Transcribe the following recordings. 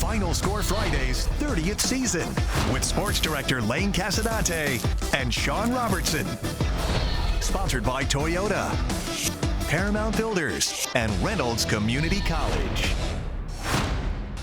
Final Score Friday's 30th season with sports director Lane Casadonte and Sean Robertson. Sponsored by Toyota, Paramount Builders, and Reynolds Community College.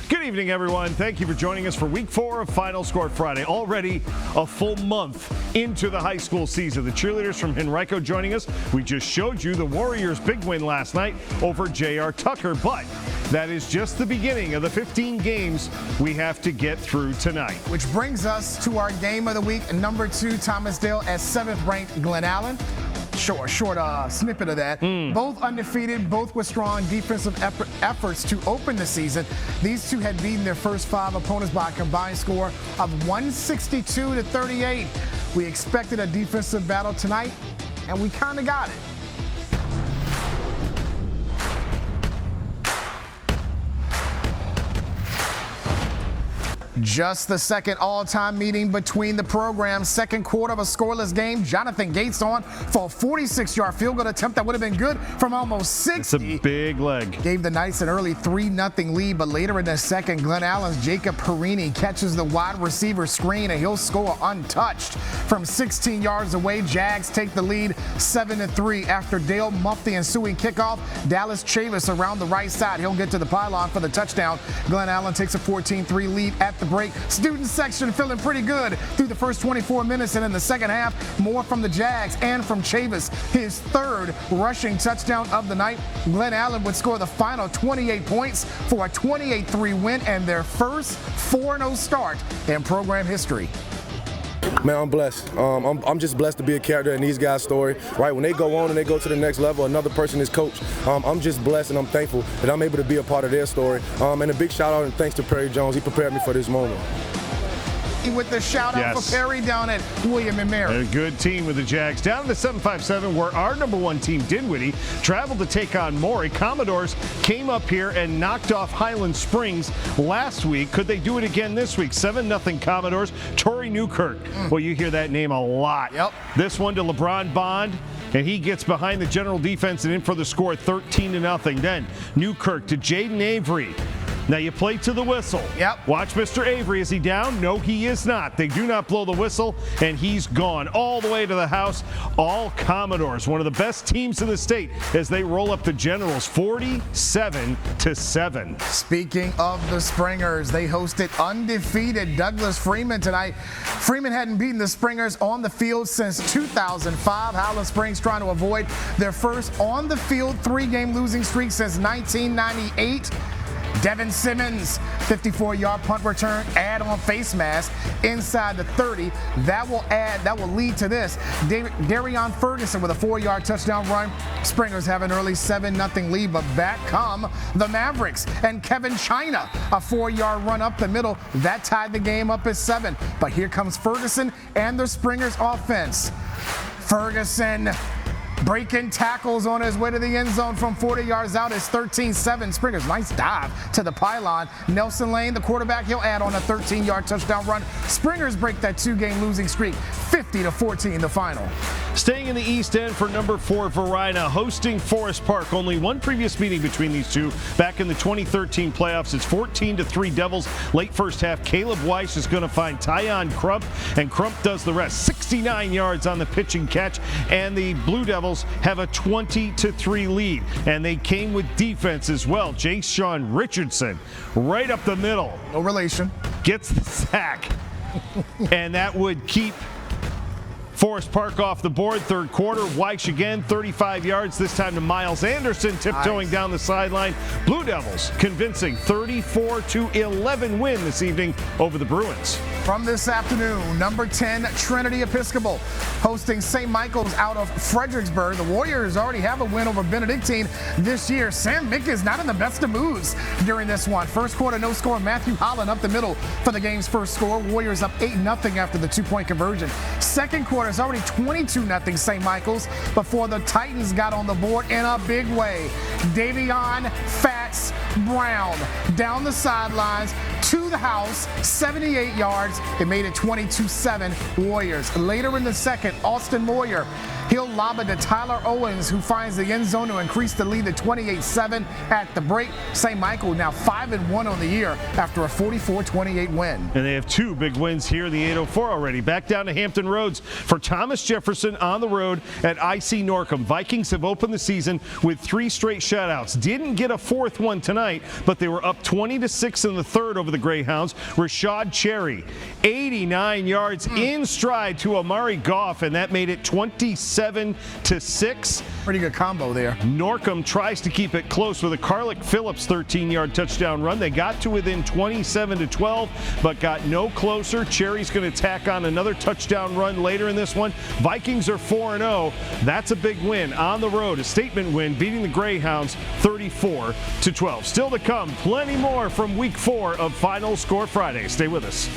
Good evening, everyone. Thank you for joining us for Week 4 of Final Score Friday. Already a full month into the high school season. The cheerleaders from Henrico joining us. We just showed you the Warriors' big win last night over J.R. Tucker, but that is just the beginning of the 15 games we have to get through tonight. Which brings us to our game of the week, number 2, Thomasdale at 7th-ranked Glen Allen. Short snippet of that. Both undefeated, both with strong defensive efforts to open the season. These two had beaten their first 5 opponents by a combined score of 162-38. We expected a defensive battle tonight, and we kind of got it. Just the second all-time meeting between the programs. Second quarter of a scoreless game. Jonathan Gates on for a 46-yard field goal attempt that would have been good from almost 60. It's a big leg. Gave the Knights an early 3-0 lead, but later in the second, Glen Allen's Jacob Perini catches the wide receiver screen, and he'll score untouched. From 16 yards away, Jags take the lead 7-3 after Dale Muff the ensuing kickoff. Dallas Chavis around the right side. He'll get to the pylon for the touchdown. Glen Allen takes a 14-3 lead at the break. Student section feeling pretty good through the first 24 minutes, and in the second half, more from the Jags and from Chavis. His third rushing touchdown of the night. Glen Allen would score the final 28 points for a 28-3 win and their first 4-0 start in program history. Man, I'm blessed. I'm just blessed to be a character in these guys' story. Right, when they go on and they go to the next level, another person is coach. I'm just blessed and I'm thankful that I'm able to be a part of their story. And a big shout out and thanks to Perry Jones. He prepared me for this moment. With the shout out for Perry down at William and Mary. A good team with the Jags. Down to the 757 where our number 1 team, Dinwiddie, traveled to take on Maury. Commodores came up here and knocked off Highland Springs last week. Could they do it again this week? 7-0 Commodores. Torrey Newkirk. Well, you hear that name a lot. Yep. This one to LeBron Bond. And he gets behind the general defense and in for the score 13-0. Then Newkirk to Jaden Avery. Now you play to the whistle. Yep. Watch Mr. Avery. Is he down? No, he is not. They do not blow the whistle, and he's gone all the way to the house. All Commodores, one of the best teams in the state, as they roll up the Generals 47-7. Speaking of the Springers, they hosted undefeated Douglas Freeman tonight. Freeman hadn't beaten the Springers on the field since 2005. Highland Springs trying to avoid their first on-the-field 3-game losing streak since 1998. Devin Simmons, 54-yard punt return, add-on face mask inside the 30. That will lead to this. Darion Ferguson with a 4-yard touchdown run. Springers have an early 7-0 lead, but back come the Mavericks. And Kevin China, a 4-yard run up the middle. That tied the game up at 7. But here comes Ferguson and the Springers offense. Ferguson breaking tackles on his way to the end zone from 40 yards out. It's 13-7. Springers, nice dive to the pylon. Nelson Lane, the quarterback, he'll add on a 13-yard touchdown run. Springers break that 2-game losing streak, 50-14 the final. Staying in the East End for number 4, Varina, hosting Forest Park. Only one previous meeting between these two back in the 2013 playoffs. It's 14-3 Devils. Late first half, Caleb Weiss is going to find Tyon Crump, and Crump does the rest. 69 yards on the pitch and catch, and the Blue Devils have a 20-3 lead, and they came with defense as well. Jay-Sean Richardson, right up the middle. No relation. Gets the sack, and that would keep Forest Park off the board. Third quarter, Weiss again, 35 yards, this time to Miles Anderson, tiptoeing down the sideline. Blue Devils convincing 34-11 win this evening over the Bruins. From this afternoon, number 10, Trinity Episcopal, hosting St. Michael's out of Fredericksburg. The Warriors already have a win over Benedictine this year. Sam Mick is not in the best of moods during this one. First quarter, no score. Matthew Holland up the middle for the game's first score. Warriors up 8-0 after the 2-point conversion. Second quarter is already 22-0 St. Michael's before the Titans got on the board in a big way. Davion Fats Brown down the sidelines to the house, 78 yards. It made it 22-7 Warriors. Later in the second, Austin Moyer He'll lob it to Tyler Owens, who finds the end zone to increase the lead to 28-7 at the break. St. Michael now 5-1 on the year after a 44-28 win. And they have 2 big wins here in the 804 already. Back down to Hampton Roads for Thomas Jefferson on the road at IC Norcom. Vikings have opened the season with 3 straight shutouts. Didn't get a 4th one tonight, but they were up 20-6 in the 3rd over the Greyhounds. Rashad Cherry, 89 yards in stride to Maury, and that made it 27-6. Pretty good combo there. Norcom tries to keep it close with a Carlick Phillips 13-yard touchdown run. They got to within 27-12, but got no closer. Cherry's going to tack on another touchdown run later in this one. Vikings are 4-0. That's a big win on the road, a statement win, beating the Greyhounds 34-12. Still to come, plenty more from Week 4 of Final Score Friday. Stay with us.